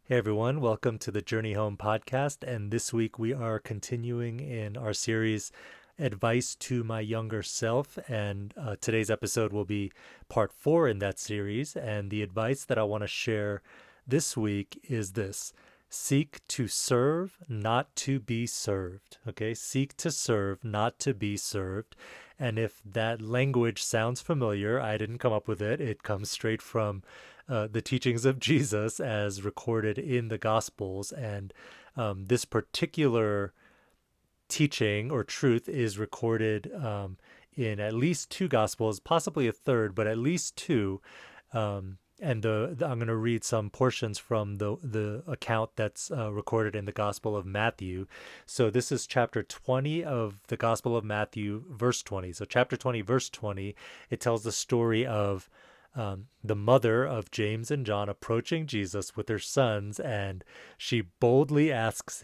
Hey everyone, welcome to the Journey Home podcast. And this week we are continuing in our series, Advice to My Younger Self. And today's episode will be part 4 in that series. And the advice that I want to share this week is this: seek to serve, not to be served. Okay, seek to serve, not to be served. And if that language sounds familiar, I didn't come up with it. It comes straight from the teachings of Jesus as recorded in the Gospels. And this particular teaching or truth is recorded in at least 2 Gospels, possibly a third, but at least two. And I'm going to read some portions from the account that's recorded in the Gospel of Matthew. So this is chapter 20 of the Gospel of Matthew, verse 20. So chapter 20, verse 20, it tells the story of the mother of James and John approaching Jesus with her sons, and she boldly asks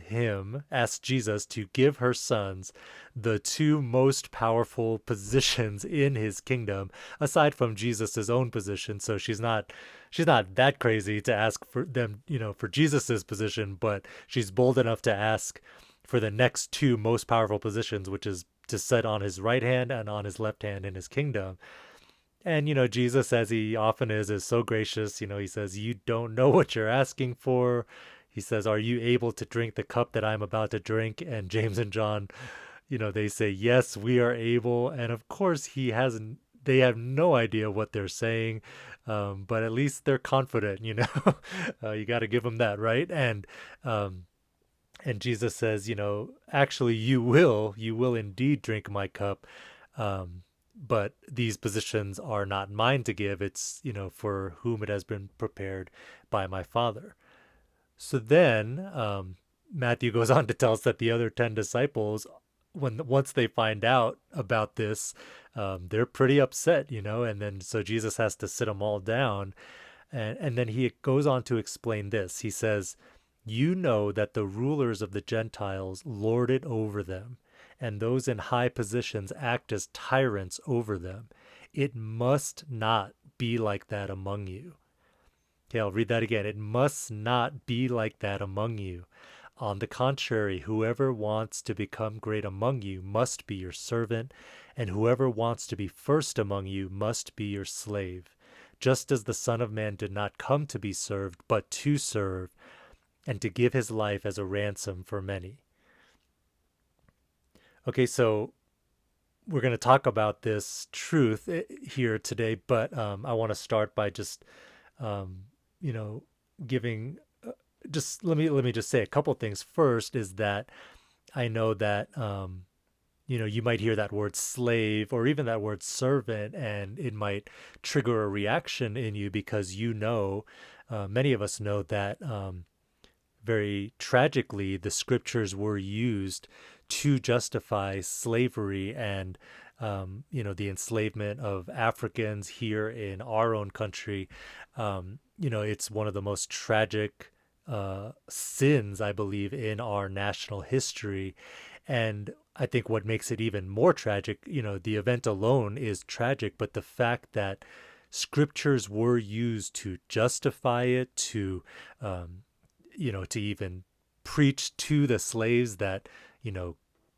Jesus to give her sons the two most powerful positions in his kingdom, aside from Jesus's own position. So she's not that crazy to ask for them, for Jesus's position, but she's bold enough to ask for the next two most powerful positions, which is to sit on his right hand and on his left hand in his kingdom. And, Jesus, as he often is so gracious. He says, "You don't know what you're asking for." He says, "Are you able to drink the cup that I'm about to drink?" And James and John, they say, "Yes, we are able." And of course, they have no idea what they're saying. But at least they're confident. You got to give them that, right? And Jesus says, "Actually, you will indeed drink my cup. But these positions are not mine to give. It's, for whom it has been prepared by my Father." So then Matthew goes on to tell us that the other 10 disciples, once they find out about this, they're pretty upset, and then so Jesus has to sit them all down. And then he goes on to explain this. He says, "You know that the rulers of the Gentiles lord it over them, and those in high positions act as tyrants over them. It must not be like that among you." Okay, I'll read that again. "It must not be like that among you. On the contrary, whoever wants to become great among you must be your servant, and whoever wants to be first among you must be your slave. Just as the Son of Man did not come to be served, but to serve, and to give his life as a ransom for many." Okay, so we're going to talk about this truth here today, but I want to start by just, um, you know, giving. Just let me just say a couple things. First is that I know that you might hear that word slave or even that word servant, and it might trigger a reaction in you because many of us know that very tragically the scriptures were used to justify slavery and the enslavement of Africans here in our own country. It's one of the most tragic sins, I believe, in our national history. And I think what makes it even more tragic, the event alone is tragic, but the fact that scriptures were used to justify it, to even preach to the slaves that,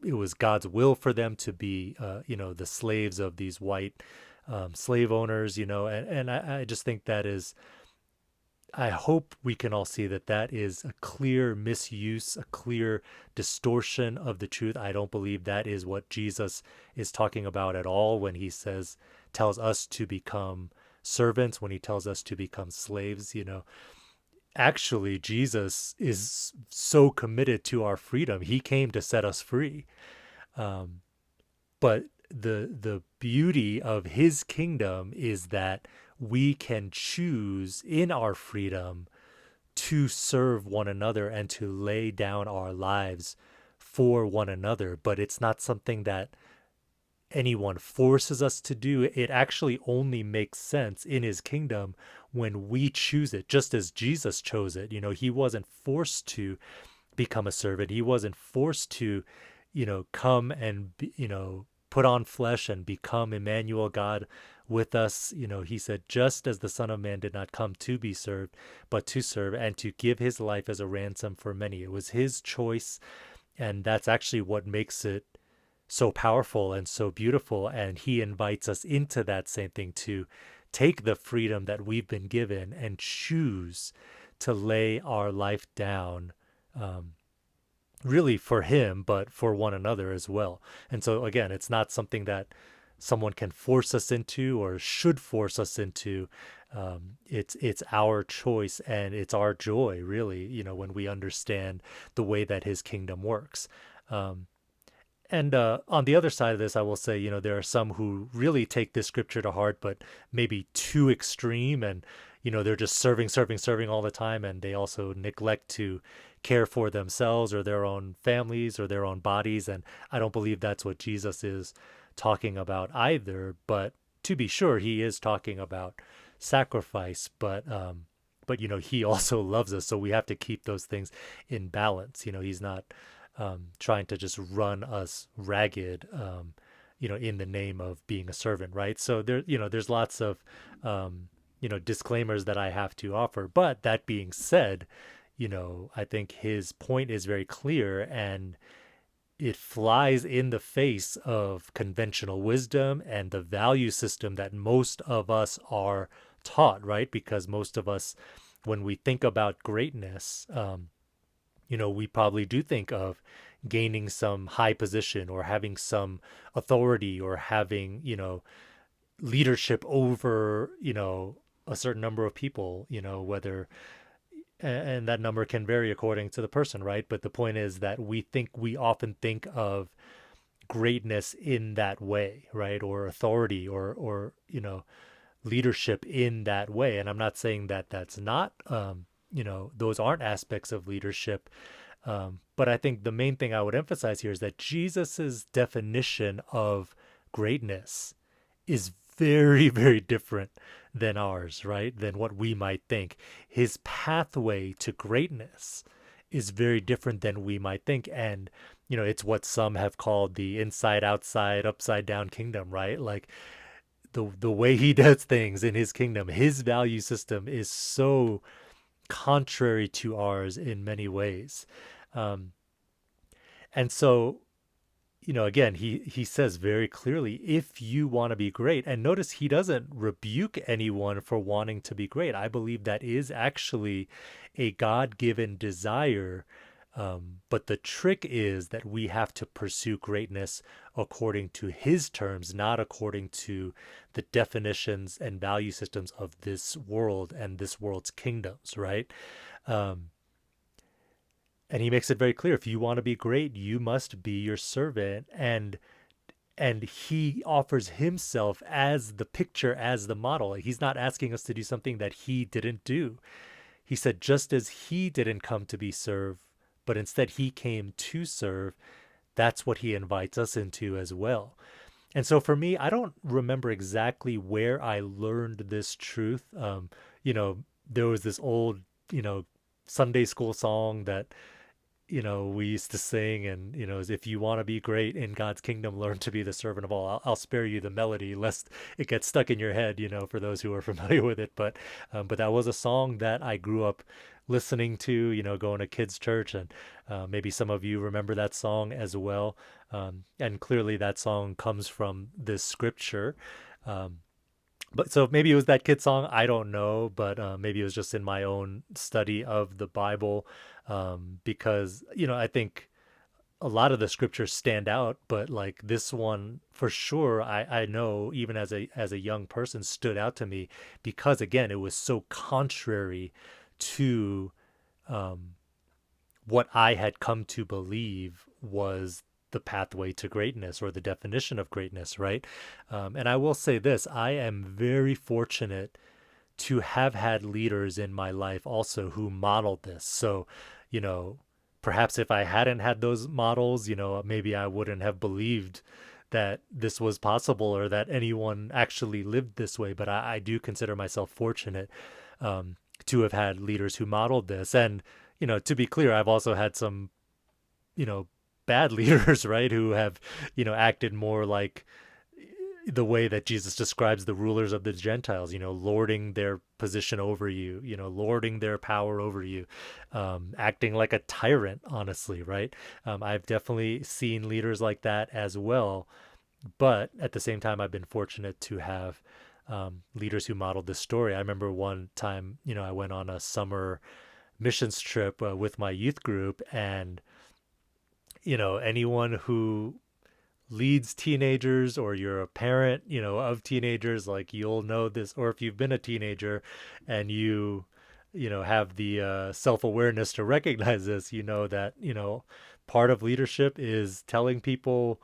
it was God's will for them to be, the slaves of these white slave owners, and I just think I hope we can all see that that is a clear misuse, a clear distortion of the truth. I don't believe that is what Jesus is talking about at all when he tells us to become servants, when he tells us to become slaves. Actually, Jesus is so committed to our freedom. He came to set us free. Um, but the beauty of his kingdom is that we can choose in our freedom to serve one another and to lay down our lives for one another. But it's not something that anyone forces us to do. It actually only makes sense in his kingdom when we choose it, just as Jesus chose it. He wasn't forced to become a servant. He wasn't forced to, come and, put on flesh and become Emmanuel, God with us. He said, just as the Son of Man did not come to be served, but to serve and to give his life as a ransom for many. It was his choice. And that's actually what makes it so powerful and so beautiful. And he invites us into that same thing, to take the freedom that we've been given and choose to lay our life down, really for him, but for one another as well. And so again, it's not something that someone can force us into or should force us into. It's our choice, and it's our joy, really, when we understand the way that his kingdom works. And on the other side of this, I will say, there are some who really take this scripture to heart, but maybe too extreme, and they're just serving all the time, and they also neglect to care for themselves or their own families or their own bodies. And I don't believe that's what Jesus is talking about either. But to be sure, he is talking about sacrifice, but he also loves us, so we have to keep those things in balance. He's not trying to just run us ragged, in the name of being a servant, right? So there's lots of disclaimers that I have to offer. But that being said, I think his point is very clear, and it flies in the face of conventional wisdom and the value system that most of us are taught, right? Because most of us, when we think about greatness, we probably do think of gaining some high position or having some authority or having, leadership over, a certain number of people, whether, and that number can vary according to the person, right? But the point is that we often think of greatness in that way, right? Or authority or leadership in that way. And I'm not saying that that's not, those aren't aspects of leadership. But I think the main thing I would emphasize here is that Jesus's definition of greatness is very, very different than ours, right? Than what we might think. His pathway to greatness is very different than we might think. And, it's what some have called the inside, outside, upside down kingdom, right? Like the way he does things in his kingdom, his value system is so contrary to ours in many ways. And so, again, he says very clearly, if you want to be great, and notice he doesn't rebuke anyone for wanting to be great. I believe that is actually a God-given desire. But the trick is that we have to pursue greatness according to his terms, not according to the definitions and value systems of this world and this world's kingdoms, right? And he makes it very clear, if you want to be great, you must be your servant. And he offers himself as the picture, as the model. He's not asking us to do something that he didn't do. He said, just as he didn't come to be served, but instead he came to serve, that's what he invites us into as well. And so for me, I don't remember exactly where I learned this truth. There was this old, Sunday school song that, we used to sing, and, is if you want to be great in God's kingdom, learn to be the servant of all. I'll spare you the melody lest it gets stuck in your head, for those who are familiar with it. But that was a song that I grew up listening to, going to kids' church, and maybe some of you remember that song as well. And clearly that song comes from this scripture. But so maybe it was that kid song, I don't know, but maybe it was just in my own study of the Bible, because, I think a lot of the scriptures stand out, but like this one for sure, I know even as a young person stood out to me because, again, it was so contrary to what I had come to believe was the pathway to greatness or the definition of greatness, right? And I will say this, I am very fortunate to have had leaders in my life also who modeled this. So, perhaps if I hadn't had those models, maybe I wouldn't have believed that this was possible or that anyone actually lived this way. But I do consider myself fortunate to have had leaders who modeled this. And, to be clear, I've also had some, bad leaders, right? Who have, acted more like the way that Jesus describes the rulers of the Gentiles, lording their position over you, lording their power over you, acting like a tyrant, honestly, right? I've definitely seen leaders like that as well. But at the same time, I've been fortunate to have leaders who modeled this story. I remember one time, I went on a summer missions trip with my youth group, and, anyone who leads teenagers, or you're a parent, of teenagers, like you'll know this, or if you've been a teenager and have the self-awareness to recognize this, that, part of leadership is telling people,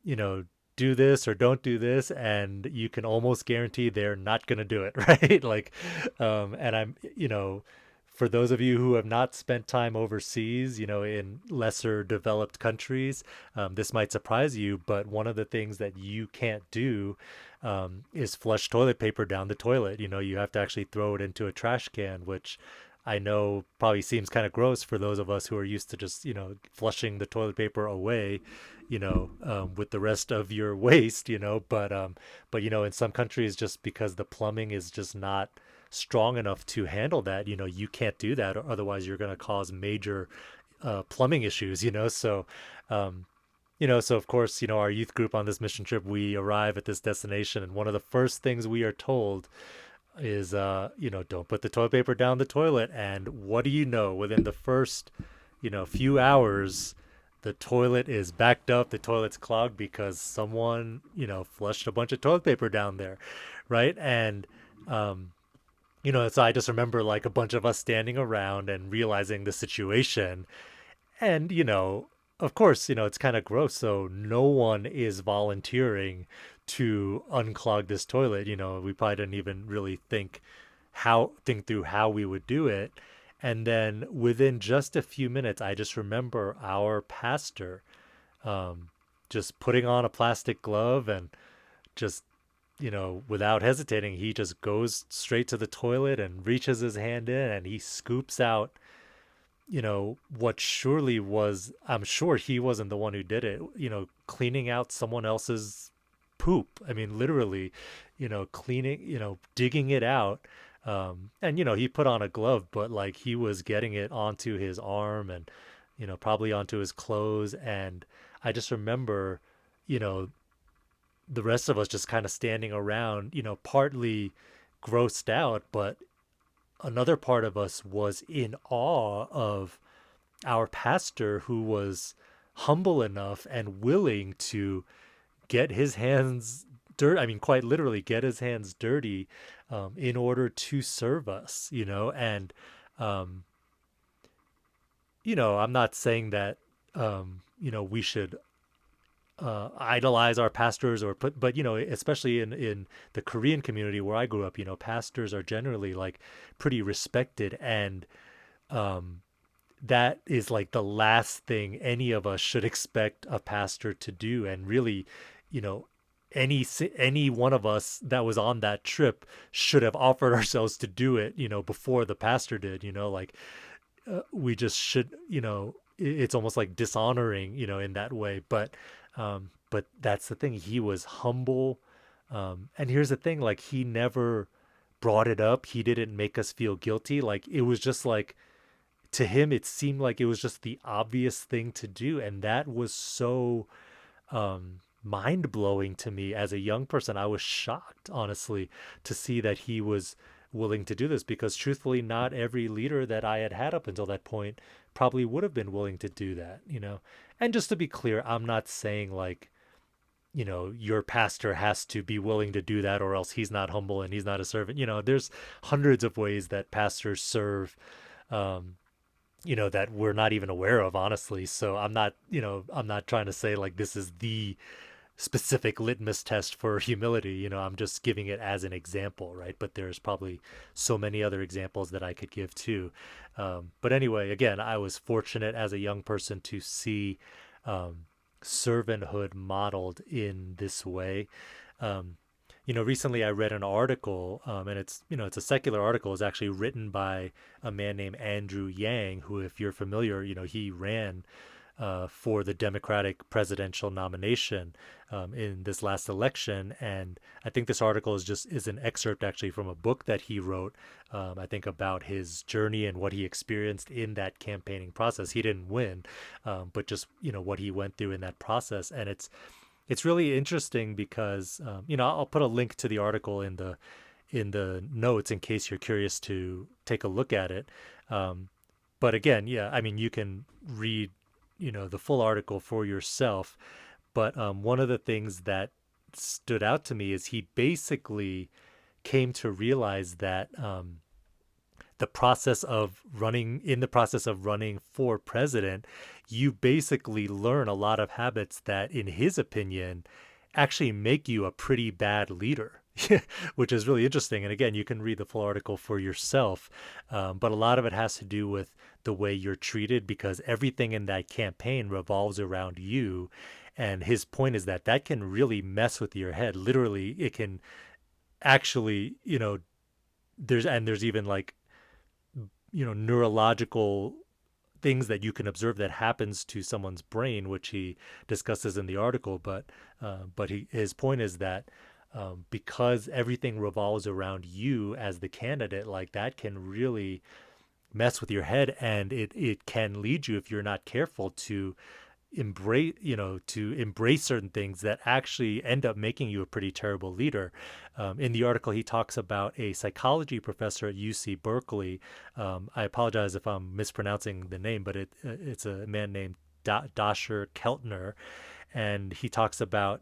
you know, do this or don't do this, and you can almost guarantee they're not going to do it, right? Like, and I'm, for those of you who have not spent time overseas, in lesser developed countries, this might surprise you, but one of the things that you can't do is flush toilet paper down the toilet. You have to actually throw it into a trash can, which I know probably seems kind of gross for those of us who are used to just, flushing the toilet paper away, with the rest of your waste, but in some countries, just because the plumbing is just not strong enough to handle that, you can't do that, or otherwise you're going to cause major plumbing issues, so of course, our youth group on this mission trip, we arrive at this destination, and one of the first things we are told is, don't put the toilet paper down the toilet. And what do you know? Within the first, few hours, the toilet is backed up, the toilet's clogged because someone, flushed a bunch of toilet paper down there, right? And, so I just remember like a bunch of us standing around and realizing the situation. And, of course, it's kind of gross. So no one is volunteering to unclog this toilet. We probably didn't even really think through how we would do it. And then within just a few minutes, I just remember our pastor just putting on a plastic glove and just, without hesitating, he just goes straight to the toilet and reaches his hand in and he scoops out, what surely was, I'm sure he wasn't the one who did it, cleaning out someone else's poop. I mean, literally, cleaning, digging it out. And, he put on a glove, but like he was getting it onto his arm and, probably onto his clothes. And I just remember, the rest of us just kind of standing around, partly grossed out, but another part of us was in awe of our pastor, who was humble enough and willing to get his hands dirty. I mean, quite literally get his hands dirty in order to serve us, and, I'm not saying that, we should idolize our pastors or but, especially in the Korean community where I grew up, pastors are generally like pretty respected. And that is like the last thing any of us should expect a pastor to do. And really, any one of us that was on that trip should have offered ourselves to do it, before the pastor did, like we just should, it's almost like dishonoring, in that way. But that's the thing. He was humble. And here's the thing, like he never brought it up. He didn't make us feel guilty. Like it was just like, to him, it seemed like it was just the obvious thing to do. And that was so, mind blowing to me as a young person. I was shocked, honestly, to see that he was willing to do this, because truthfully, not every leader that I had had up until that point probably would have been willing to do that, And just to be clear, I'm not saying like, your pastor has to be willing to do that or else he's not humble and he's not a servant. There's hundreds of ways that pastors serve, that we're not even aware of, honestly. So I'm not trying to say like this is the specific litmus test for humility. I'm just giving it as an example, right? But there's probably so many other examples that I could give too. But anyway, again, I was fortunate as a young person to see servanthood modeled in this way. Recently I read an article, and it's a secular article. It's actually written by a man named Andrew Yang, who, if you're familiar, he ran for the Democratic presidential nomination in this last election. And I think this article is an excerpt actually from a book that he wrote, I think about his journey and what he experienced in that campaigning process. He didn't win, but just, what he went through in that process. And it's really interesting because, I'll put a link to the article in the notes in case you're curious to take a look at it. But again, yeah, I mean, you can read, the full article for yourself. But one of the things that stood out to me is he basically came to realize that the process of running for president, you basically learn a lot of habits that, in his opinion, actually make you a pretty bad leader. Which is really interesting. And again, you can read the full article for yourself. But a lot of it has to do with the way you're treated, because everything in that campaign revolves around you. And his point is that can really mess with your head. Literally, it can actually, there's even like, neurological things that you can observe that happens to someone's brain, which he discusses in the article. But his point is that because everything revolves around you as the candidate, like that can really mess with your head, and it can lead you, if you're not careful, to embrace certain things that actually end up making you a pretty terrible leader. In the article, he talks about a psychology professor at UC Berkeley. I apologize if I'm mispronouncing the name, but it's a man named Dasher Keltner, and he talks about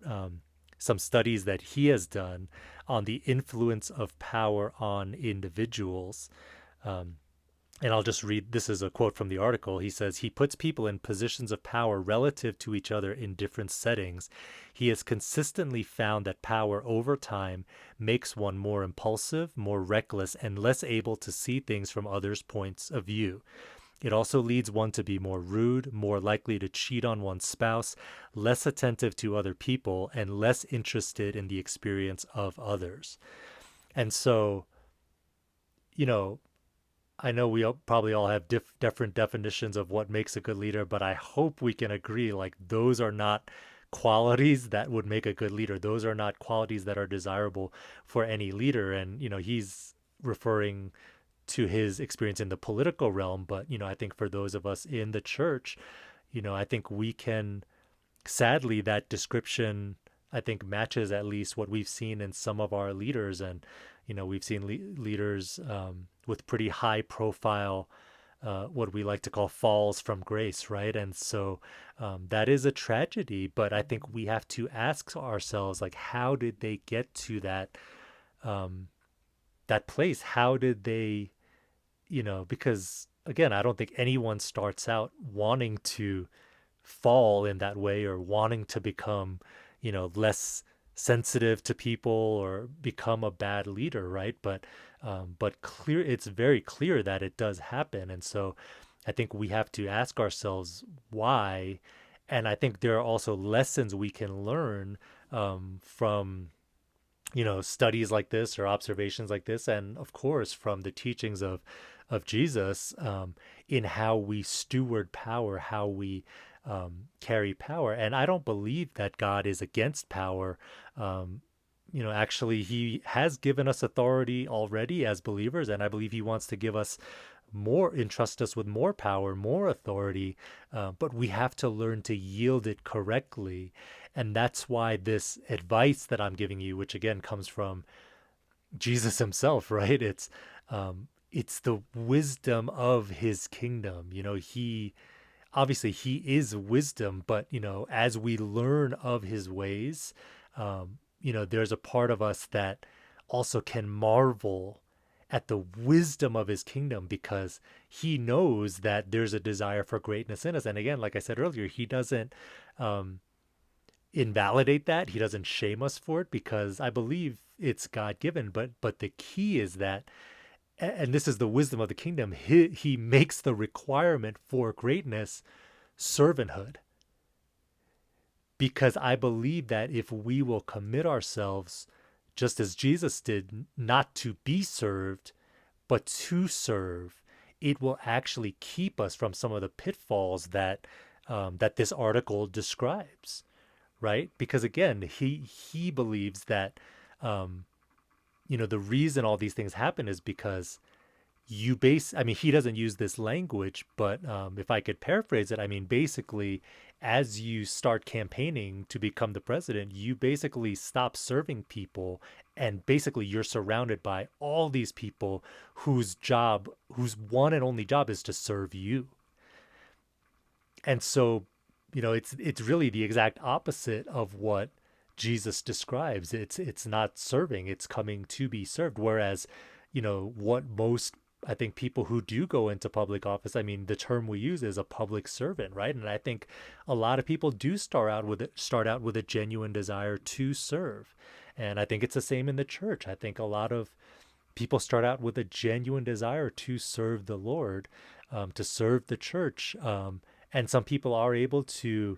some studies that he has done on the influence of power on individuals. And I'll just read, this is a quote from the article. He says, he puts people in positions of power relative to each other in different settings. He has consistently found that power over time makes one more impulsive, more reckless, and less able to see things from others' points of view. It also leads one to be more rude, more likely to cheat on one's spouse, less attentive to other people, and less interested in the experience of others. And so, I know we probably all have different definitions of what makes a good leader, but I hope we can agree, like, those are not qualities that would make a good leader. Those are not qualities that are desirable for any leader. And, he's referring to his experience in the political realm. But, I think for those of us in the church, I think we can, sadly, that description, I think, matches at least what we've seen in some of our leaders. And, we've seen leaders with pretty high profile, what we like to call falls from grace, right? And so that is a tragedy. But I think we have to ask ourselves, like, how did they get to that place? How did they, because again, I don't think anyone starts out wanting to fall in that way or wanting to become, less sensitive to people or become a bad leader, right? But it's very clear that it does happen. And so I think we have to ask ourselves why. And I think there are also lessons we can learn from, studies like this or observations like this, and of course from the teachings of Jesus, in how we steward power, how we carry power. And I don't believe that God is against power. Actually, he has given us authority already as believers, and I believe he wants to give us entrust us with more power, more authority, but we have to learn to yield it correctly. And that's why this advice that I'm giving you, which again comes from Jesus himself, right? It's the wisdom of his kingdom. He is wisdom, but as we learn of his ways, there's a part of us that also can marvel at the wisdom of his kingdom, because he knows that there's a desire for greatness in us. And again, like I said earlier, he doesn't invalidate that. He doesn't shame us for it, because I believe it's God-given. But the key is that, and this is the wisdom of the kingdom, he makes the requirement for greatness servanthood. Because I believe that if we will commit ourselves, just as Jesus did, not to be served, but to serve, it will actually keep us from some of the pitfalls that that this article describes, right? Because again, he believes that the reason all these things happen is because I mean, he doesn't use this language, but if I could paraphrase it, I mean, basically, as you start campaigning to become the president, you basically stop serving people. And basically, you're surrounded by all these people whose one and only job is to serve you. And so, it's really the exact opposite of what Jesus describes. It's not serving, it's coming to be served. Whereas, what most I think people who do go into public office, I mean, the term we use is a public servant, right? And I think a lot of people do start out with a genuine desire to serve. And I think it's the same in the church. I think a lot of people start out with a genuine desire to serve the Lord, to serve the church. And some people are able to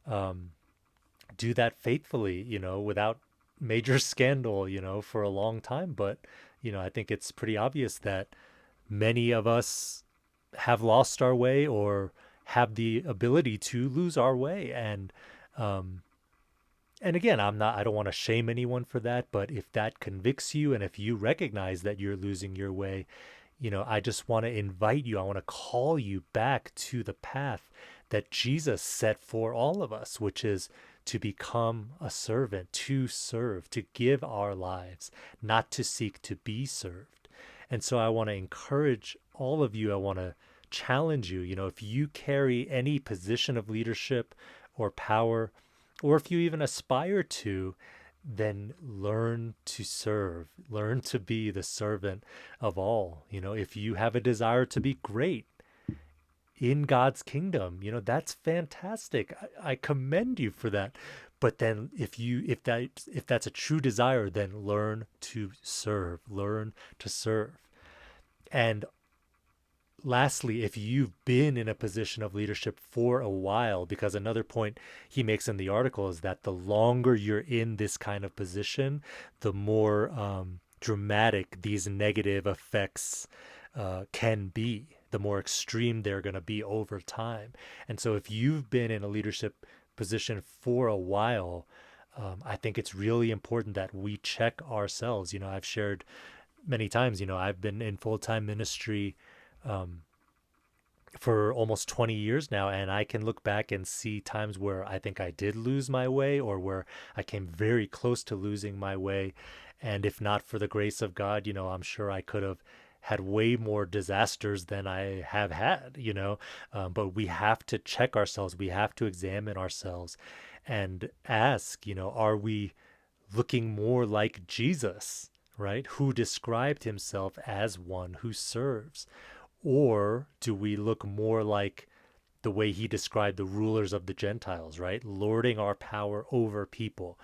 um, do that faithfully, without major scandal, for a long time. But, I think it's pretty obvious that many of us have lost our way or have the ability to lose our way. Um, and again, I don't want to shame anyone for that, but if that convicts you and if you recognize that you're losing your way, I just want to invite you, I want to call you back to the path that Jesus set for all of us, which is to become a servant, to serve, to give our lives, not to seek to be served. And so I want to encourage all of you, I want to challenge you, if you carry any position of leadership or power, or if you even aspire to, then learn to serve, learn to be the servant of all. If you have a desire to be great in God's kingdom, that's fantastic. I commend you for that. But then if that's a true desire, then learn to serve, learn to serve. And lastly, if you've been in a position of leadership for a while, because another point he makes in the article is that the longer you're in this kind of position, the more dramatic these negative effects can be, the more extreme they're going to be over time. And so if you've been in a leadership position for a while, I think it's really important that we check ourselves. I've shared many times, I've been in full-time ministry um, for almost 20 years now, and I can look back and see times where I think I did lose my way or where I came very close to losing my way. And if not for the grace of God, I'm sure I could have had way more disasters than I have had, but we have to check ourselves. We have to examine ourselves and ask, are we looking more like Jesus, right? Who described himself as one who serves? Or do we look more like the way he described the rulers of the Gentiles, right? Lording our power over people,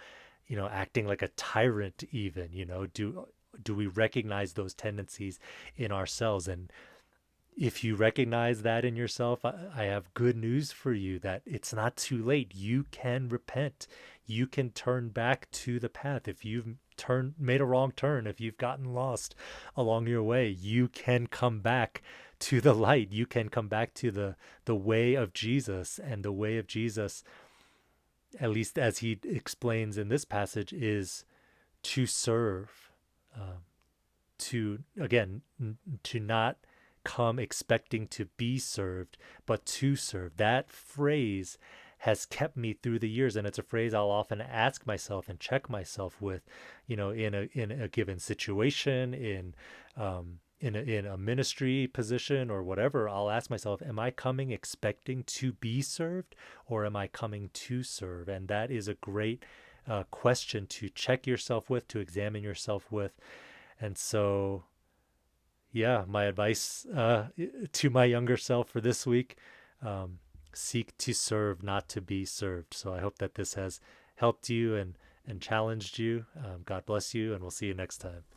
acting like a tyrant even, do we recognize those tendencies in ourselves? And if you recognize that in yourself, I have good news for you that it's not too late. You can repent. You can turn back to the path. If you've made a wrong turn, if you've gotten lost along your way, you can come back to the light. You can come back to the way of Jesus. And the way of Jesus, at least as he explains in this passage, is to serve, to, again, to not come expecting to be served, but to serve. That phrase has kept me through the years, and it's a phrase I'll often ask myself and check myself with, in a given situation, in a ministry position or whatever. I'll ask myself, am I coming expecting to be served, or am I coming to serve? And that is a great question to check yourself with, to examine yourself with. And so, yeah, my advice to my younger self for this week, seek to serve, not to be served. So I hope that this has helped you and challenged you. God bless you, and we'll see you next time.